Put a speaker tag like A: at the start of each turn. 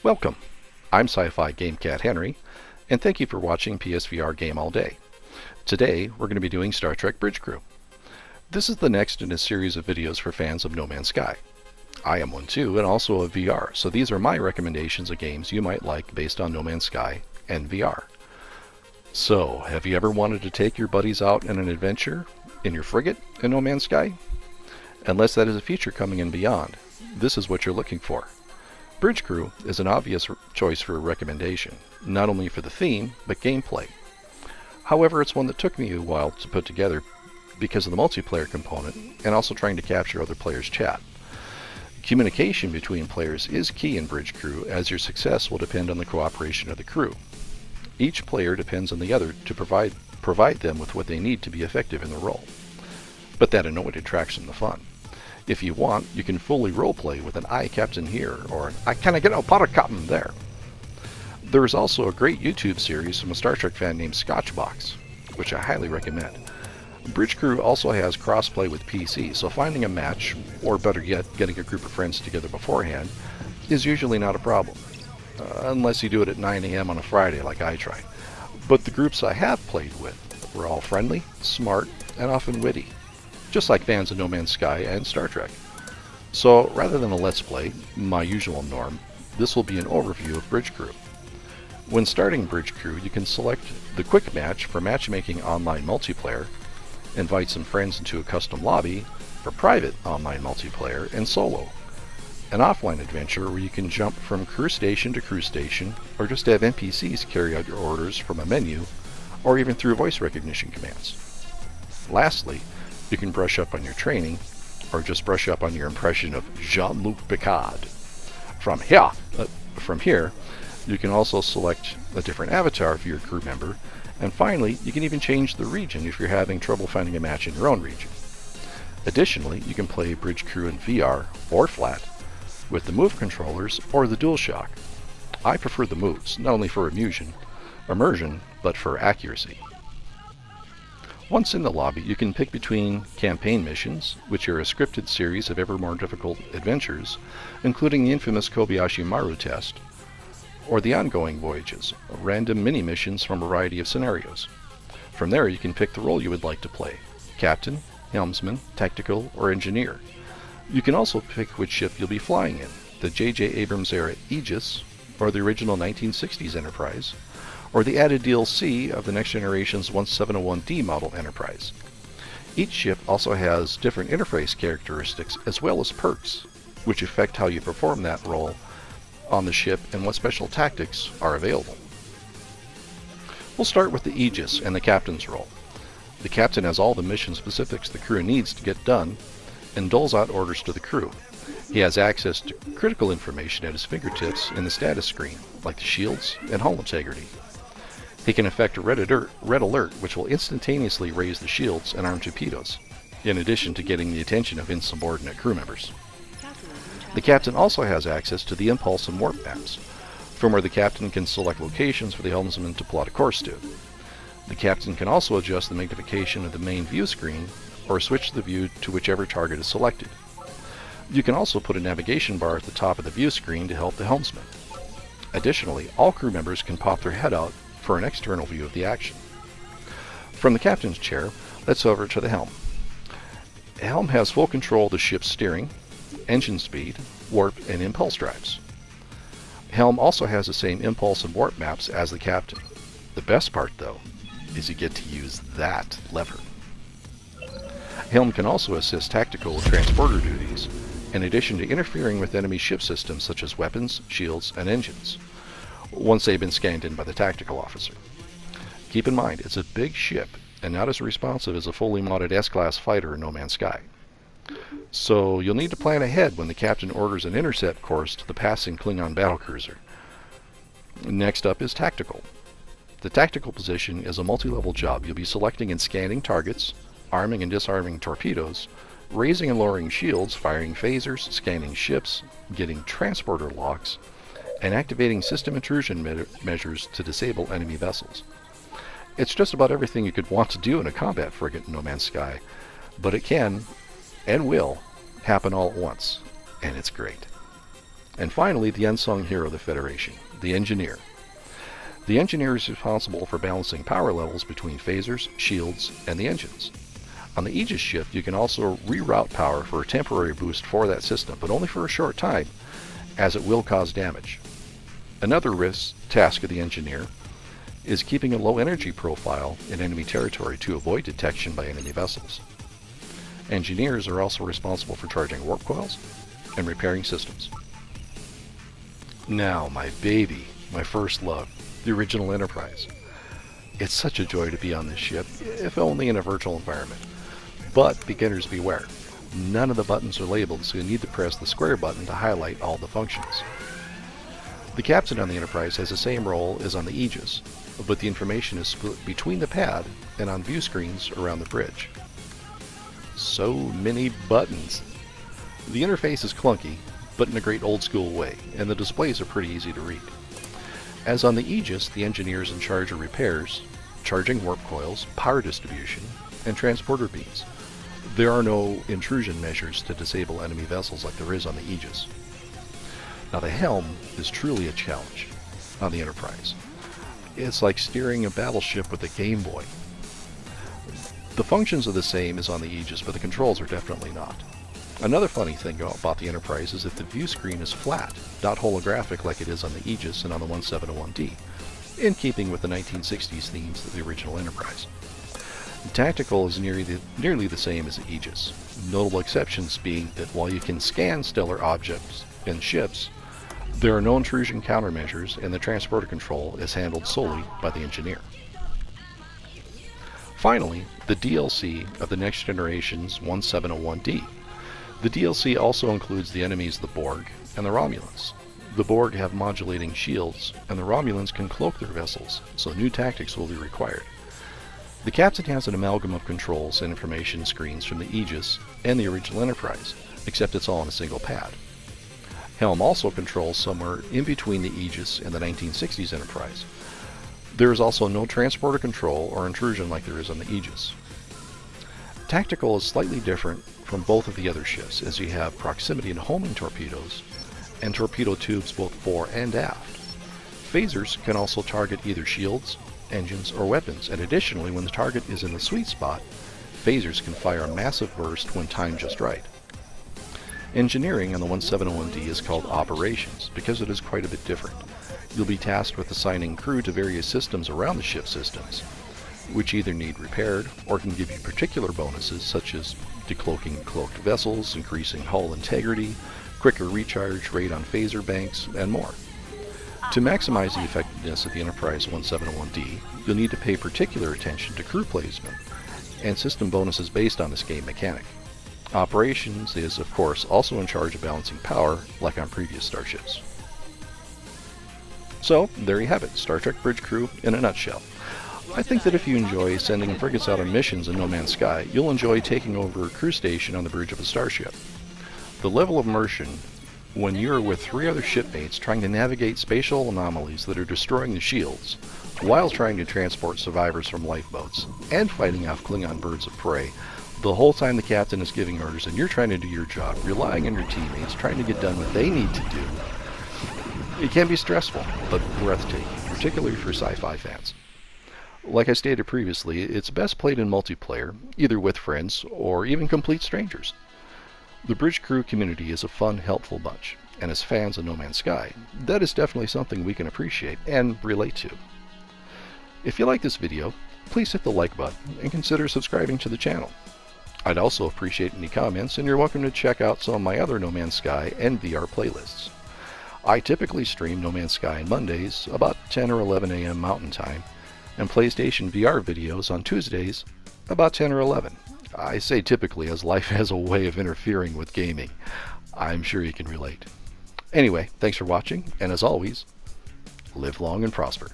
A: Welcome. I'm Sci-Fi GameCat Henry, and thank you for watching PSVR Game All Day. Today, we're going to be doing Star Trek Bridge Crew. This is the next in a series of videos for fans of No Man's Sky. I am one too, and also of VR, so these are my recommendations of games you might like based on No Man's Sky and VR. So, have you ever wanted to take your buddies out on an adventure in your frigate in No Man's Sky? Unless that is a feature coming in beyond, this is what you're looking for. Bridge Crew is an obvious choice for a recommendation, not only for the theme, but gameplay. However, it's one that took me a while to put together because of the multiplayer component and also trying to capture other players' chat. Communication between players is key in Bridge Crew, as your success will depend on the cooperation of the crew. Each player depends on the other to provide them with what they need to be effective in the role. But that in no way detracts from the fun. If you want, you can fully roleplay with an "I Captain" here, or an "I canna get no potter captain" there. There is also a great YouTube series from a Star Trek fan named Scotchbox, which I highly recommend. Bridge Crew also has crossplay with PC, so finding a match, or better yet, getting a group of friends together beforehand, is usually not a problem. Unless you do it at 9 AM on a Friday like I tried. But the groups I have played with were all friendly, smart, and often witty, just like fans of No Man's Sky and Star Trek. So rather than a Let's Play, my usual norm, this will be an overview of Bridge Crew. When starting Bridge Crew, you can select the Quick Match for matchmaking online multiplayer, invite some friends into a custom lobby for private online multiplayer, and solo, an offline adventure where you can jump from crew station to crew station, or just have NPCs carry out your orders from a menu, or even through voice recognition commands. Lastly, you can brush up on your training, or just brush up on your impression of Jean-Luc Picard. From here, you can also select a different avatar for your crew member, and finally, you can even change the region if you're having trouble finding a match in your own region. Additionally, you can play Bridge Crew in VR or flat, with the Move controllers or the DualShock. I prefer the moves, not only for immersion, but for accuracy. Once in the lobby, you can pick between campaign missions, which are a scripted series of ever more difficult adventures, including the infamous Kobayashi Maru test, or the ongoing voyages, random mini-missions from a variety of scenarios. From there, you can pick the role you would like to play: captain, helmsman, tactical, or engineer. You can also pick which ship you'll be flying in: the J.J. Abrams-era Aegis, or the original 1960s Enterprise, or the added DLC of the Next Generation's 1701D model Enterprise. Each ship also has different interface characteristics as well as perks, which affect how you perform that role on the ship and what special tactics are available. We'll start with the Aegis and the captain's role. The captain has all the mission specifics the crew needs to get done and doles out orders to the crew. He has access to critical information at his fingertips in the status screen, like the shields and hull integrity. He can effect a red alert, which will instantaneously raise the shields and arm torpedoes, in addition to getting the attention of insubordinate crew members. The captain also has access to the impulse and warp maps, from where the captain can select locations for the helmsman to plot a course to. The captain can also adjust the magnification of the main view screen, or switch the view to whichever target is selected. You can also put a navigation bar at the top of the view screen to help the helmsman. Additionally, all crew members can pop their head out for an external view of the action. From the captain's chair, let's over to the helm. The helm has full control of the ship's steering, engine speed, warp, and impulse drives. Helm also has the same impulse and warp maps as the captain. The best part, though, is you get to use that lever. Helm can also assist tactical transporter duties, in addition to interfering with enemy ship systems such as weapons, shields, and engines, once they've been scanned in by the tactical officer. Keep in mind, it's a big ship, and not as responsive as a fully modded S-Class fighter in No Man's Sky. So you'll need to plan ahead when the captain orders an intercept course to the passing Klingon battlecruiser. Next up is tactical. The tactical position is a multi-level job. You'll be selecting and scanning targets, arming and disarming torpedoes, raising and lowering shields, firing phasers, scanning ships, getting transporter locks, and activating system intrusion measures to disable enemy vessels. It's just about everything you could want to do in a combat frigate in No Man's Sky, but it can, and will, happen all at once, and it's great. And finally, the unsung hero of the Federation, the Engineer. The Engineer is responsible for balancing power levels between phasers, shields, and the engines. On the Aegis ship, you can also reroute power for a temporary boost for that system, but only for a short time, as it will cause damage. Another task of the Engineer is keeping a low energy profile in enemy territory to avoid detection by enemy vessels. Engineers are also responsible for charging warp coils and repairing systems. Now, my baby, my first love, the original Enterprise. It's such a joy to be on this ship, if only in a virtual environment. But beginners beware. None of the buttons are labeled, so you need to press the square button to highlight all the functions. The captain on the Enterprise has the same role as on the Aegis, but the information is split between the pad and on view screens around the bridge. So many buttons. The interface is clunky, but in a great old school way, and the displays are pretty easy to read. As on the Aegis, the Engineer is in charge of repairs, charging warp coils, power distribution, and transporter beams. There are no intrusion measures to disable enemy vessels like there is on the Aegis. Now the helm is truly a challenge on the Enterprise. It's like steering a battleship with a Game Boy. The functions are the same as on the Aegis, but the controls are definitely not. Another funny thing about the Enterprise is that the view screen is flat, not holographic like it is on the Aegis and on the 1701D, in keeping with the 1960s themes of the original Enterprise. Tactical is nearly the same as the Aegis, notable exceptions being that while you can scan stellar objects and ships, there are no intrusion countermeasures and the transporter control is handled solely by the Engineer. Finally, the DLC of the Next Generation's 1701D. The DLC also includes the enemies the Borg and the Romulans. The Borg have modulating shields, and the Romulans can cloak their vessels, so new tactics will be required. The captain has an amalgam of controls and information screens from the Aegis and the original Enterprise, except it's all on a single pad. Helm also controls somewhere in between the Aegis and the 1960s Enterprise. There is also no transporter control or intrusion like there is on the Aegis. Tactical is slightly different from both of the other ships, as you have proximity and homing torpedoes and torpedo tubes both fore and aft. Phasers can also target either shields, engines, or weapons, and additionally, when the target is in the sweet spot, phasers can fire a massive burst when timed just right. Engineering on the 1701D is called Operations because it is quite a bit different. You'll be tasked with assigning crew to various systems around the ship systems, which either need repaired or can give you particular bonuses such as decloaking cloaked vessels, increasing hull integrity, quicker recharge rate on phaser banks, and more. To maximize the effectiveness of the Enterprise 1701D, you'll need to pay particular attention to crew placement and system bonuses based on this game mechanic. Operations is, of course, also in charge of balancing power, like on previous starships. So, there you have it, Star Trek Bridge Crew in a nutshell. I think that if you enjoy sending frigates out on missions in No Man's Sky, you'll enjoy taking over a crew station on the bridge of a starship. The level of immersion when you're with 3 other shipmates trying to navigate spatial anomalies that are destroying the shields, while trying to transport survivors from lifeboats, and fighting off Klingon birds of prey, the whole time the captain is giving orders and you're trying to do your job, relying on your teammates, trying to get done what they need to do. It can be stressful, but breathtaking, particularly for sci-fi fans. Like I stated previously, it's best played in multiplayer, either with friends or even complete strangers. The Bridge Crew community is a fun, helpful bunch, and as fans of No Man's Sky, that is definitely something we can appreciate and relate to. If you like this video, please hit the like button and consider subscribing to the channel. I'd also appreciate any comments, and you're welcome to check out some of my other No Man's Sky and VR playlists. I typically stream No Man's Sky on Mondays, about 10 or 11 a.m. Mountain Time, and PlayStation VR videos on Tuesdays, about 10 or 11. I say typically as life has a way of interfering with gaming. I'm sure you can relate. Anyway, thanks for watching, and as always, live long and prosper.